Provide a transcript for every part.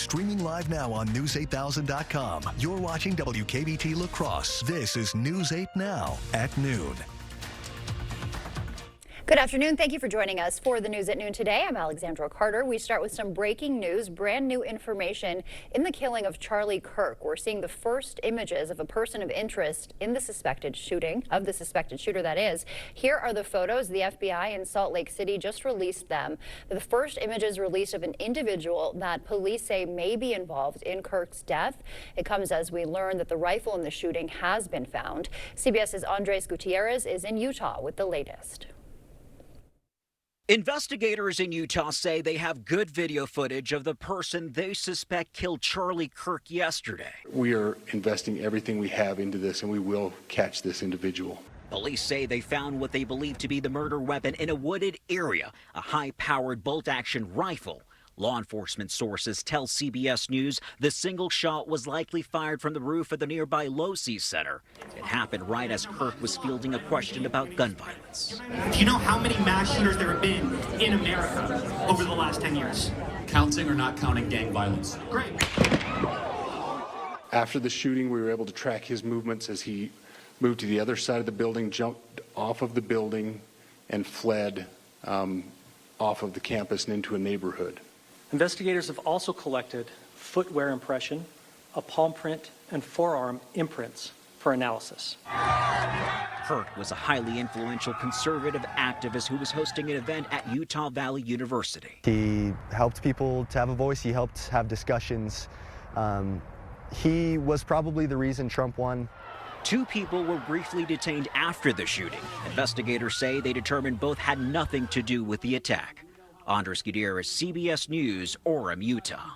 Streaming live now on News8000.com. You're watching WKBT La Crosse. This is News 8 Now at noon. Good afternoon. Thank you for joining us for the News at Noon today. I'm Alexandra Carter. We start with some breaking news, brand new information in the killing of Charlie Kirk. We're seeing the first images of a person of interest in the suspected shooting, of the suspected shooter that is. Here are the photos. The FBI in Salt Lake City just released them. The first images released of an individual that police say may be involved in Kirk's death. It comes as we learn that the rifle in the shooting has been found. CBS's Andres Gutierrez is in Utah with the latest. Investigators in Utah say they have good video footage of the person they suspect killed Charlie Kirk yesterday. We are investing everything we have into this, and we will catch this individual. Police say they found what they believe to be the murder weapon in a wooded area, a high-powered bolt-action rifle. Law enforcement sources tell CBS News the single shot was likely fired from the roof of the nearby Losee Center. It happened right as Kirk was fielding a question about gun violence. Do you know how many mass shooters there have been in America over the last 10 years? Counting or not counting gang violence? Great. After the shooting, we were able to track his movements as he moved to the other side of the building, jumped off of the building, and fled off of the campus and into a neighborhood. Investigators have also collected footwear impression, a palm print, and forearm imprints for analysis. Kirk was a highly influential conservative activist who was hosting an event at Utah Valley University. He helped people to have a voice. He helped have discussions. He was probably the reason Trump won. 2 people were briefly detained after the shooting. Investigators say they determined both had nothing to do with the attack. Andres Gutierrez, CBS News, Orem, Utah.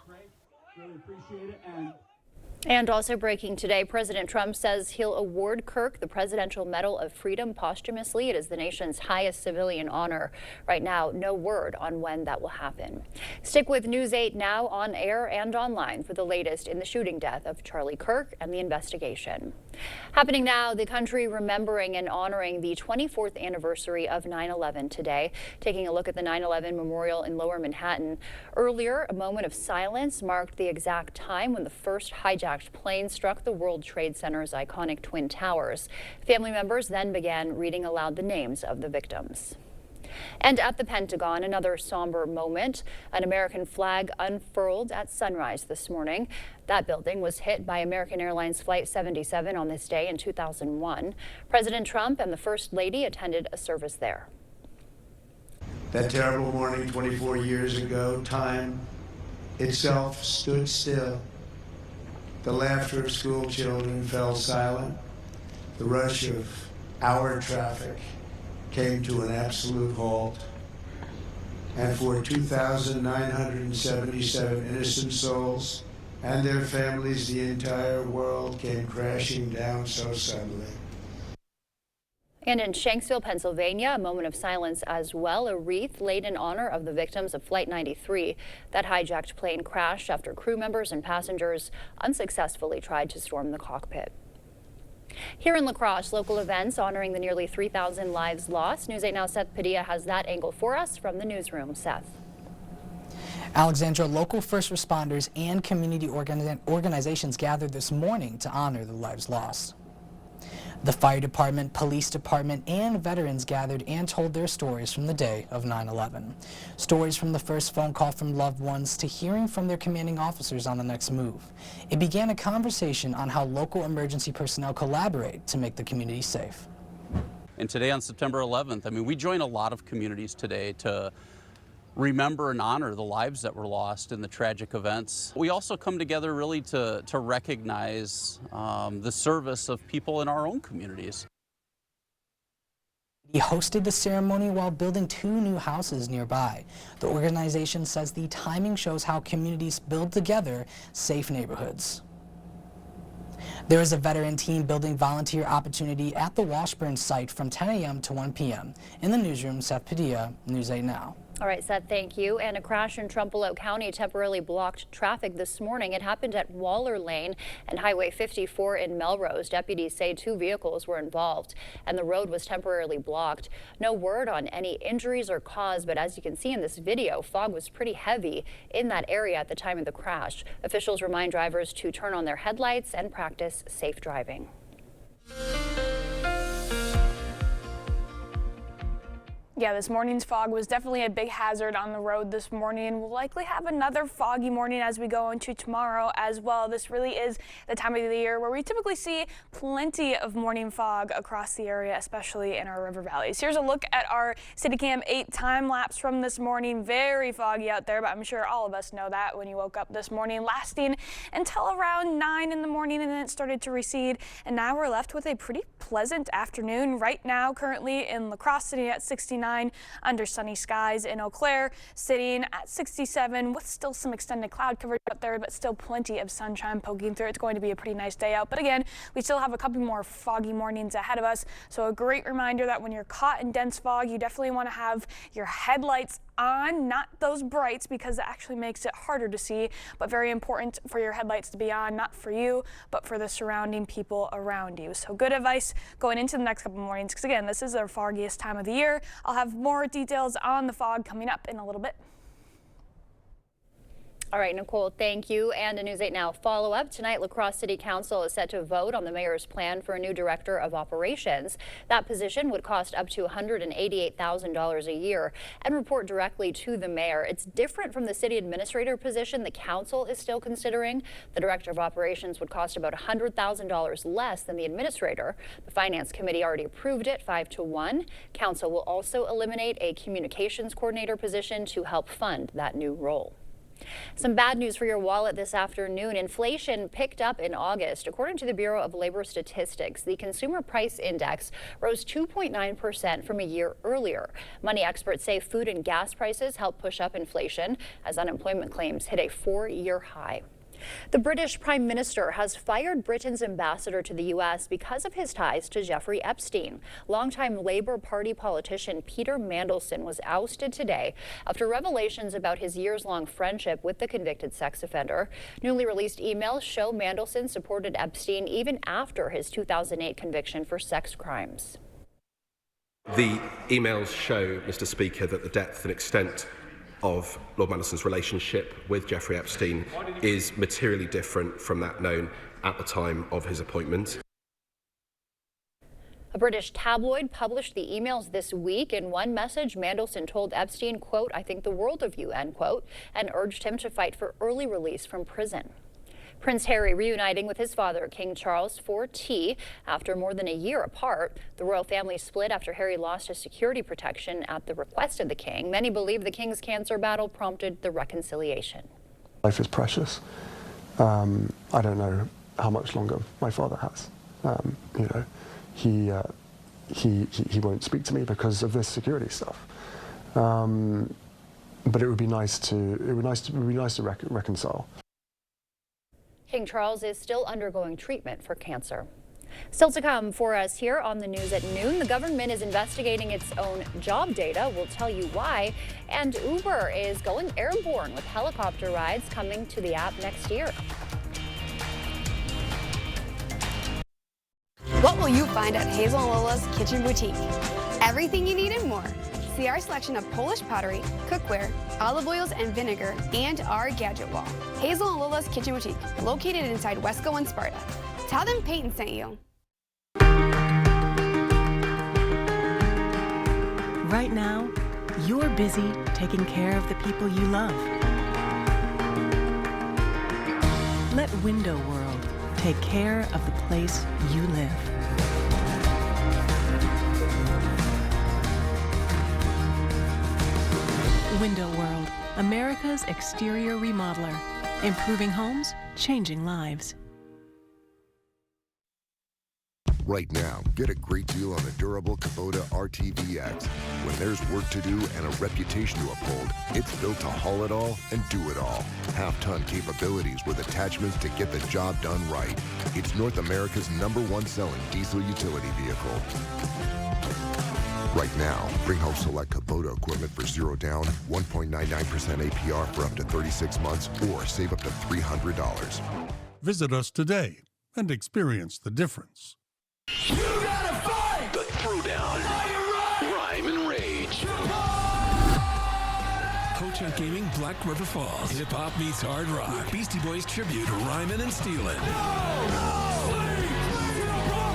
And also breaking today, President Trump says he'll award Kirk the Presidential Medal of Freedom posthumously. It is the nation's highest civilian honor. Right now, no word on when that will happen. Stick with News 8 Now on air and online for the latest in the shooting death of Charlie Kirk and the investigation. Happening now, the country remembering and honoring the 24th anniversary of 9/11 today. Taking a look at the 9/11 memorial in Lower Manhattan. Earlier, a moment of silence marked the exact time when the first hijacked plane struck the World Trade Center's iconic Twin Towers. Family members then began reading aloud the names of the victims. And at the Pentagon, another somber moment. An American flag unfurled at sunrise this morning. That building was hit by American Airlines Flight 77 on this day in 2001. President Trump and the First Lady attended a service there. That terrible morning 24 years ago, time itself stood still. The laughter of school children fell silent. The rush of our traffic came to an absolute halt. And for 2,977 innocent souls and their families, the entire world came crashing down so suddenly. And in Shanksville, Pennsylvania, a moment of silence as well. A wreath laid in honor of the victims of Flight 93. That hijacked plane crashed after crew members and passengers unsuccessfully tried to storm the cockpit. Here in La Crosse, local events honoring the nearly 3,000 lives lost. News 8 Now Seth Padilla has that angle for us from the newsroom. Seth. Alexandra, local first responders and community organizations gathered this morning to honor the lives lost. The fire department, police department, and veterans gathered and told their stories from the day of 9/11. Stories from the first phone call from loved ones to hearing from their commanding officers on the next move. It began a conversation on how local emergency personnel collaborate to make the community safe. And today on September 11th, we join a lot of communities today to remember and honor the lives that were lost in the tragic events. We also come together really to recognize the service of people in our own communities. He hosted the ceremony while building 2 new houses nearby. The organization says the timing shows how communities build together safe neighborhoods. There is a veteran team building volunteer opportunity at the Washburn site from 10 a.m. to 1 p.m. In the newsroom, Seth Padilla, News 8 Now. All right, Seth, thank you. And a crash in Trumpelos County temporarily blocked traffic this morning. It happened at Waller Lane and Highway 54 in Melrose. Deputies say 2 vehicles were involved and the road was temporarily blocked. No word on any injuries or cause, but as you can see in this video, fog was pretty heavy in that area at the time of the crash. Officials remind drivers to turn on their headlights and practice safe driving. Yeah, this morning's fog was definitely a big hazard on the road this morning. We'll likely have another foggy morning as we go into tomorrow as well. This really is the time of the year where we typically see plenty of morning fog across the area, especially in our river valleys. Here's a look at our CityCam 8 time lapse from this morning. Very foggy out there, but I'm sure all of us know that when you woke up this morning, lasting until around 9 in the morning, and then it started to recede. And now we're left with a pretty pleasant afternoon. Right now, currently in La Crosse, sitting at 69. Under sunny skies. In Eau Claire, sitting at 67 with still some extended cloud coverage out there, but still plenty of sunshine poking through. It's going to be a pretty nice day out. But again, we still have a couple more foggy mornings ahead of us. So a great reminder that when you're caught in dense fog, you definitely want to have your headlights on, not those brights, because it actually makes it harder to see, but very important for your headlights to be on, not for you, but for the surrounding people around you. So good advice going into the next couple mornings, because again, this is our foggiest time of the year. I'll have more details on the fog coming up in a little bit. All right, Nicole, thank you. And a News 8 Now follow-up. Tonight, La Crosse City Council is set to vote on the mayor's plan for a new director of operations. That position would cost up to $188,000 a year and report directly to the mayor. It's different from the city administrator position the council is still considering. The director of operations would cost about $100,000 less than the administrator. The finance committee already approved it 5-1. Council will also eliminate a communications coordinator position to help fund that new role. Some bad news for your wallet this afternoon. Inflation picked up in August. According to the Bureau of Labor Statistics, the Consumer Price Index rose 2.9% from a year earlier. Money experts say food and gas prices helped push up inflation as unemployment claims hit a 4-year high. The British Prime Minister has fired Britain's ambassador to the U.S. because of his ties to Jeffrey Epstein. Longtime Labour Party politician Peter Mandelson was ousted today after revelations about his years-long friendship with the convicted sex offender. Newly released emails show Mandelson supported Epstein even after his 2008 conviction for sex crimes. The emails show, Mr. Speaker, that the depth and extent of Lord Mandelson's relationship with Jeffrey Epstein is materially different from that known at the time of his appointment. A British tabloid published the emails this week. In one message, Mandelson told Epstein, quote, "I think the world of you," end quote, and urged him to fight for early release from prison. Prince Harry reuniting with his father, King Charles, for tea after more than a year apart. The royal family split after Harry lost his security protection at the request of the king. Many believe the king's cancer battle prompted the reconciliation. Life is precious. I don't know how much longer my father has. He won't speak to me because of this security stuff. But it would be nice to reconcile. King Charles is still undergoing treatment for cancer. Still to come for us here on the News at Noon, the government is investigating its own job data. We'll tell you why. And Uber is going airborne with helicopter rides coming to the app next year. What will you find at Hazel and Lola's Kitchen Boutique? Everything you need and more. See our selection of Polish pottery, cookware, olive oils and vinegar, and our gadget wall. Hazel and Lola's Kitchen Boutique, located inside Wesco and Sparta. Tell them Peyton sent you. Right now, you're busy taking care of the people you love. Let Window World take care of the place you live. Window World, America's exterior remodeler. Improving homes, changing lives. Right now, get a great deal on the durable Kubota RTVX. When there's work to do and a reputation to uphold, it's built to haul it all and do it all. Half-ton capabilities with attachments to get the job done right. It's North America's #1 selling diesel utility vehicle. Right now, bring home select Kubota equipment for 0 down, 1.99% APR for up to 36 months, or save up to $300. Visit us today and experience the difference. You gotta fight! The Throwdown. Rhyme and Rage. Ho-Chunk Gaming, Black River Falls. Hip-hop meets hard rock. With Beastie Boys tribute, Rhymin' and Stealin'.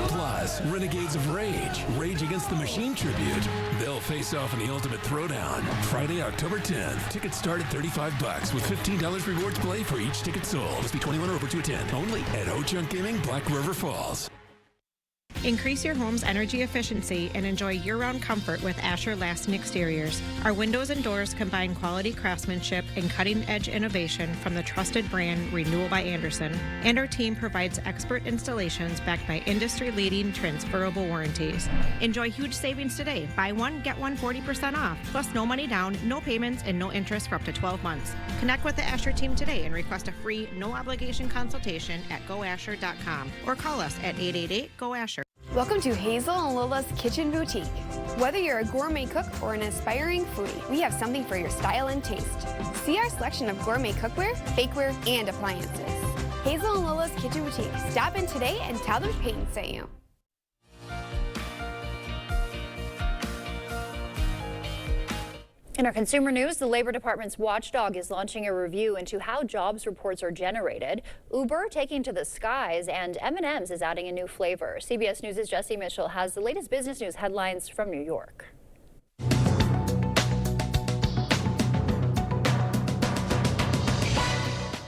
Plus, Renegades of Rage, Rage Against the Machine tribute. They'll face off in the Ultimate Throwdown, Friday, October 10th. Tickets start at $35 with $15 rewards play for each ticket sold. Must be 21 or over to attend. Only at Ho-Chunk Gaming, Black River Falls. Increase your home's energy efficiency and enjoy year-round comfort with Asher Lasting Exteriors. Our windows and doors combine quality craftsmanship and cutting-edge innovation from the trusted brand Renewal by Andersen. And our team provides expert installations backed by industry-leading transferable warranties. Enjoy huge savings today. Buy one, get one 40% off. Plus no money down, no payments, and no interest for up to 12 months. Connect with the Asher team today and request a free, no-obligation consultation at goasher.com or call us at 888-GO-ASHER. Welcome to Hazel and Lola's Kitchen Boutique. Whether you're a gourmet cook or an aspiring foodie, we have something for your style and taste. See our selection of gourmet cookware, bakeware, and appliances. Hazel and Lola's Kitchen Boutique. Stop in today and tell them Peyton sent you. In our consumer news, the Labor Department's watchdog is launching a review into how jobs reports are generated. Uber taking to the skies, and M&M's is adding a new flavor. CBS News' Jesse Mitchell has the latest business news headlines from New York.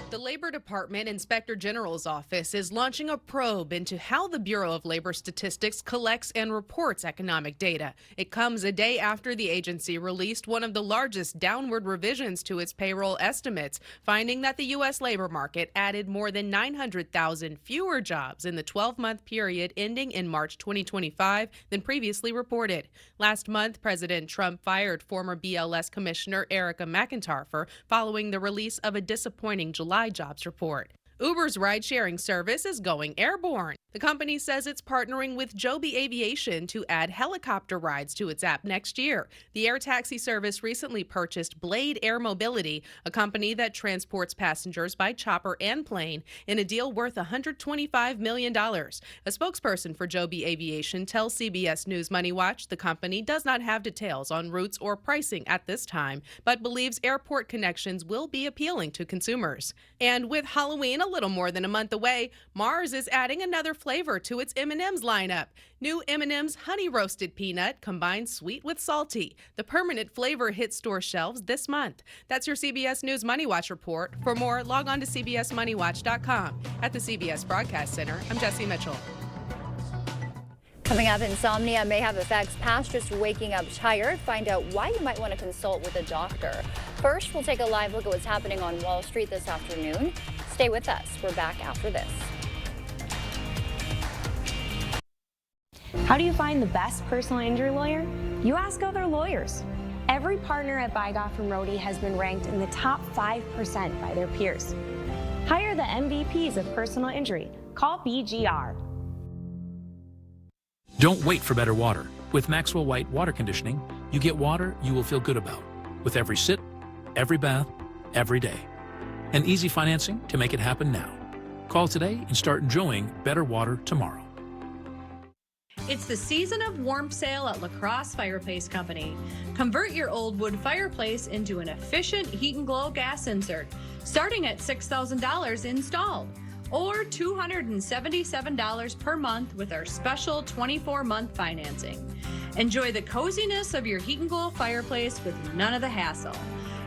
The Labor Department Inspector General's office is launching a probe into how the Bureau of Labor Statistics collects and reports economic data. It comes a day after the agency released one of the largest downward revisions to its payroll estimates, finding that the U.S. labor market added more than 900,000 fewer jobs in the 12-month period ending in March 2025 than previously reported. Last month, President Trump fired former BLS Commissioner Erica McIntyre following the release of a disappointing July jobs report. Uber's ride-sharing service is going airborne. The company says it's partnering with Joby Aviation to add helicopter rides to its app next year. The air taxi service recently purchased Blade Air Mobility, a company that transports passengers by chopper and plane, in a deal worth $125 million. A spokesperson for Joby Aviation tells CBS News Money Watch the company does not have details on routes or pricing at this time, but believes airport connections will be appealing to consumers. And with Halloween a little more than a month away, Mars is adding another flavor to its M&M's lineup. New M&M's Honey Roasted Peanut combines sweet with salty. The permanent flavor hits store shelves this month. That's your CBS News Money Watch report. For more, log on to cbsmoneywatch.com. At the CBS Broadcast Center, I'm Jesse Mitchell. Coming up, insomnia may have effects past just waking up tired. Find out why you might want to consult with a doctor. First, we'll take a live look at what's happening on Wall Street this afternoon. Stay with us. We're back after this. How do you find the best personal injury lawyer? You ask other lawyers. Every partner at Bygoff and Rohde has been ranked in the top 5% by their peers. Hire the MVPs of personal injury. Call BGR. Don't wait for better water. With Maxwell White Water Conditioning, you get water you will feel good about. With every sip, every bath, every day. And easy financing to make it happen now. Call today and start enjoying better water tomorrow. It's the season of warmth sale at La Crosse Fireplace Company. Convert your old wood fireplace into an efficient heat and glow gas insert, starting at $6,000 installed, or $277 per month with our special 24-month financing. Enjoy the coziness of your heat and glow fireplace with none of the hassle.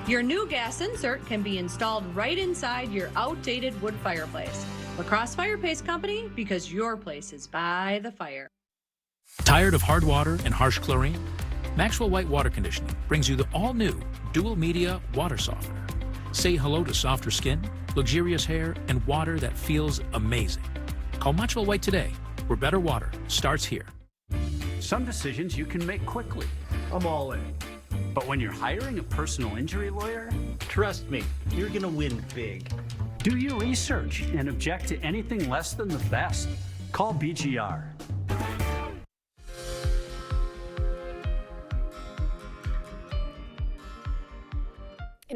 Your new gas insert can be installed right inside your outdated wood fireplace. La Crosse Fireplace Company, because your place is by the fire. Tired of hard water and harsh chlorine? Maxwell White Water Conditioning brings you the all-new dual media water softener. Say hello to softer skin, luxurious hair, and water that feels amazing. Call Maxwell White today, where better water starts here. Some decisions you can make quickly. I'm all in. But when you're hiring a personal injury lawyer, trust me, you're gonna win big. Do your research and object to anything less than the best. Call BGR.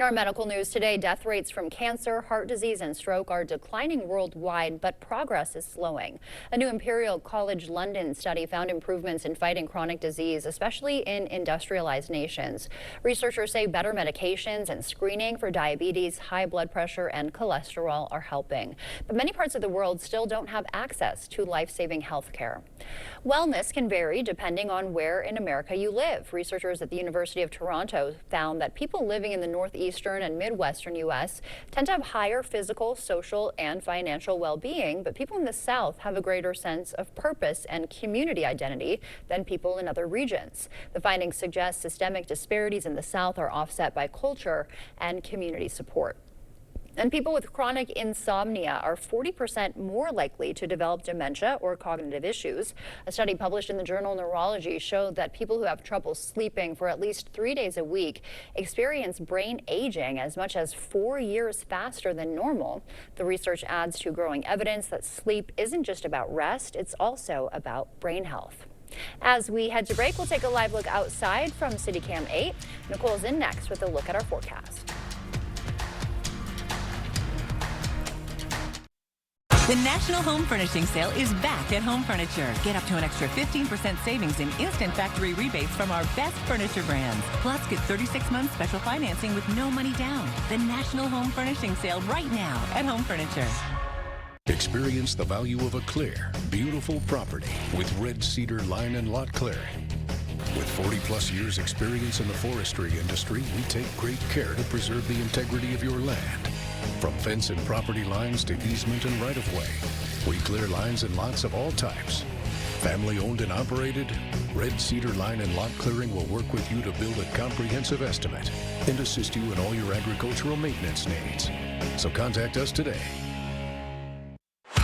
our medical news today, death rates from cancer, heart disease, and stroke are declining worldwide, but progress is slowing. A new Imperial College London study found improvements in fighting chronic disease, especially in industrialized nations. Researchers say better medications and screening for diabetes, high blood pressure, and cholesterol are helping. But many parts of the world still don't have access to life-saving health care. Wellness can vary depending on where in America you live. Researchers at the University of Toronto found that people living in the northeastern and midwestern U.S. tend to have higher physical, social, and financial well-being, but people in the South have a greater sense of purpose and community identity than people in other regions. The findings suggest systemic disparities in the South are offset by culture and community support. And people with chronic insomnia are 40% more likely to develop dementia or cognitive issues. A study published in the journal Neurology showed that people who have trouble sleeping for at least 3 days a week experience brain aging as much as 4 years faster than normal. The research adds to growing evidence that sleep isn't just about rest, it's also about brain health. As we head to break, we'll take a live look outside from CityCam 8. Nicole's in next with a look at our forecast. The National Home Furnishing Sale is back at Home Furniture. Get up to an extra 15% savings in instant factory rebates from our best furniture brands. Plus, get 36-month special financing with no money down. The National Home Furnishing Sale right now at Home Furniture. Experience the value of a clear, beautiful property with Red Cedar Line and Lot Clearing. With 40-plus years experience in the forestry industry, we take great care to preserve the integrity of your land. From fence and property lines to easement and right-of-way, we clear lines and lots of all types. Family owned and operated, Red Cedar Line and Lot Clearing will work with you to build a comprehensive estimate and assist you in all your agricultural maintenance needs. So contact us today.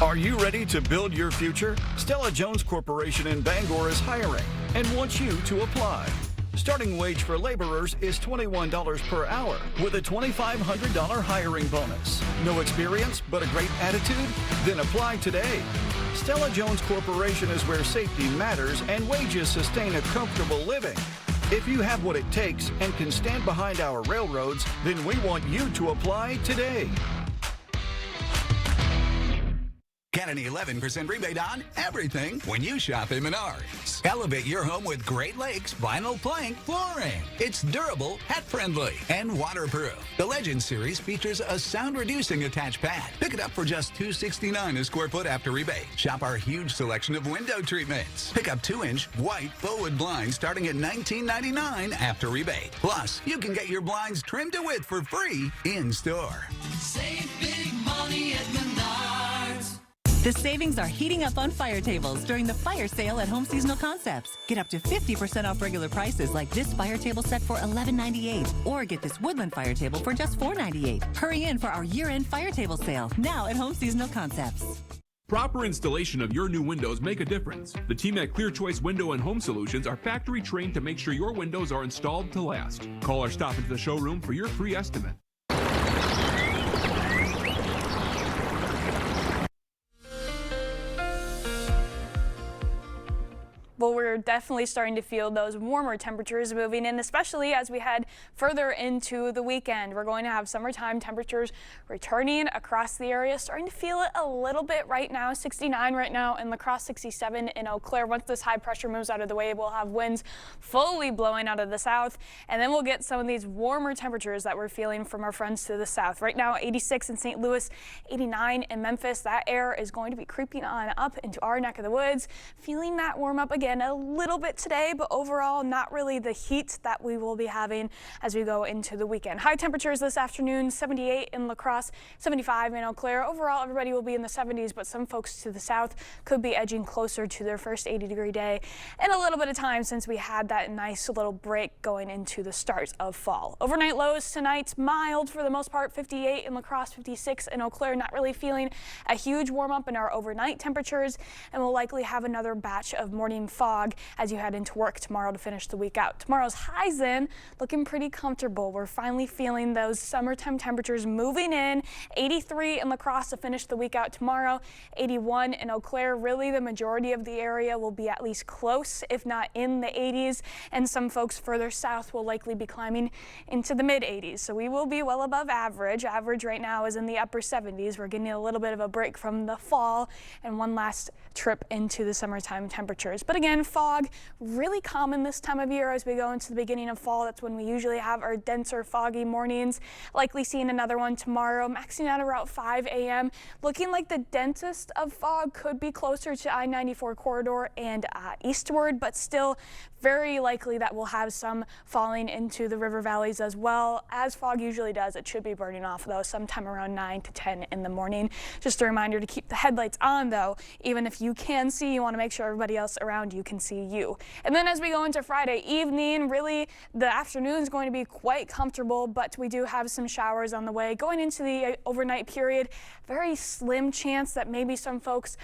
Are you ready to build your future? Stella Jones Corporation in Bangor is hiring and wants you to apply. Starting wage for laborers is $21 per hour with a $2,500 hiring bonus. No experience but a great attitude? Then apply today. Stella Jones Corporation is where safety matters and wages sustain a comfortable living. If you have what it takes and can stand behind our railroads, then we want you to apply today. Get an 11% rebate on everything when you shop at Menards. Elevate your home with Great Lakes vinyl plank flooring. It's durable, pet-friendly, and waterproof. The Legend Series features a sound-reducing attached pad. Pick it up for just $269 a square foot after rebate. Shop our huge selection of window treatments. Pick up 2-inch white faux blinds starting at $19.99 after rebate. Plus, you can get your blinds trimmed to width for free in-store. Save big money at Menards. The savings are heating up on fire tables during the fire sale at Home Seasonal Concepts. Get up to 50% off regular prices like this fire table set for $11.98 or get this woodland fire table for just $4.98. Hurry in for our year-end fire table sale now at Home Seasonal Concepts. Proper installation of your new windows make a difference. The team at Clear Choice Window and Home Solutions are factory trained to make sure your windows are installed to last. Call or stop into the showroom for your free estimate. Well, we're definitely starting to feel those warmer temperatures moving in, especially as we head further into the weekend. We're going to have summertime temperatures returning across the area, starting to feel it a little bit right now. 69 right now in La Crosse, 67 in Eau Claire. Once this high pressure moves out of the way, we'll have winds fully blowing out of the south, and then we'll get some of these warmer temperatures that we're feeling from our friends to the south. Right now, 86 in St. Louis, 89 in Memphis. That air is going to be creeping on up into our neck of the woods. Feeling that warm up again a little bit today, but overall not really the heat that we will be having as we go into the weekend. High temperatures this afternoon, 78 in La Crosse, 75 in Eau Claire. Overall, everybody will be in the 70s, but some folks to the south could be edging closer to their first 80-degree day in a little bit of time since we had that nice little break going into the start of fall. Overnight lows tonight, mild for the most part, 58 in La Crosse, 56 in Eau Claire. Not really feeling a huge warm up in our overnight temperatures, and we'll likely have another batch of morning fog fog as you head into work tomorrow to finish the week out. Tomorrow's highs in looking pretty comfortable. We're finally feeling those summertime temperatures moving in. 83 in La Crosse to finish the week out tomorrow. 81 in Eau Claire. Really the majority of the area will be at least close, if not in the 80s. And some folks further south will likely be climbing into the mid 80s. So we will be well above average. Average right now is in the upper 70s. We're getting a little bit of a break from the fall and one last trip into the summertime temperatures. But again, fog really common this time of year as we go into the beginning of fall. That's when we usually have our denser foggy mornings. Likely seeing another one tomorrow, maxing out around 5 a.m. Looking like the densest of fog could be closer to I-94 corridor and eastward, but still very likely that we'll have some falling into the river valleys as well. As fog usually does, it should be burning off though sometime around 9 to 10 in the morning. Just a reminder to keep the headlights on though. Even if you can see, you want to make sure everybody else around you can see you. And then as we go into Friday evening, really the afternoon is going to be quite comfortable, but we do have some showers on the way. Going into the overnight period, very slim chance that maybe some folks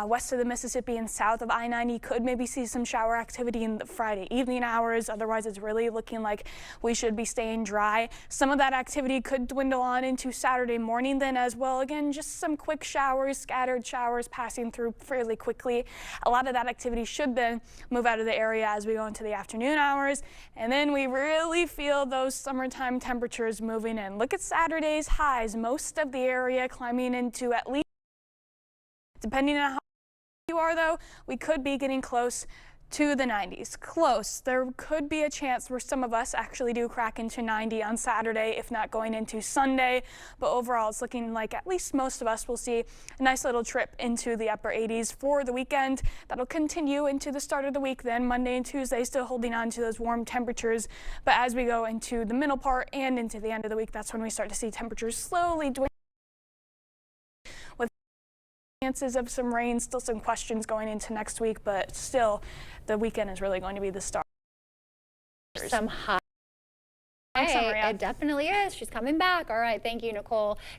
west of the Mississippi and south of I-90 could maybe see some shower activity in the Friday evening hours. Otherwise, it's really looking like we should be staying dry. Some of that activity could dwindle on into Saturday morning then as well. Again, just some quick showers, scattered showers passing through fairly quickly. A lot of that activity should then move out of the area as we go into the afternoon hours. And then we really feel those summertime temperatures moving in. Look at Saturday's highs. Most of the area climbing into at least, depending on how you are though, we could be getting close to the 90s. Close. There could be a chance where some of us actually do crack into 90 on Saturday, if not going into Sunday. But overall, it's looking like at least most of us will see a nice little trip into the upper 80s for the weekend. That'll continue into the start of the week then. Monday and Tuesday still holding on to those warm temperatures. But as we go into the middle part and into the end of the week, that's when we start to see temperatures slowly dwindle. With chances of some rain, still some questions going into next week, but still the weekend is really going to be the start. Some high. Hey, it definitely is. She's coming back. All right. Thank you, Nicole.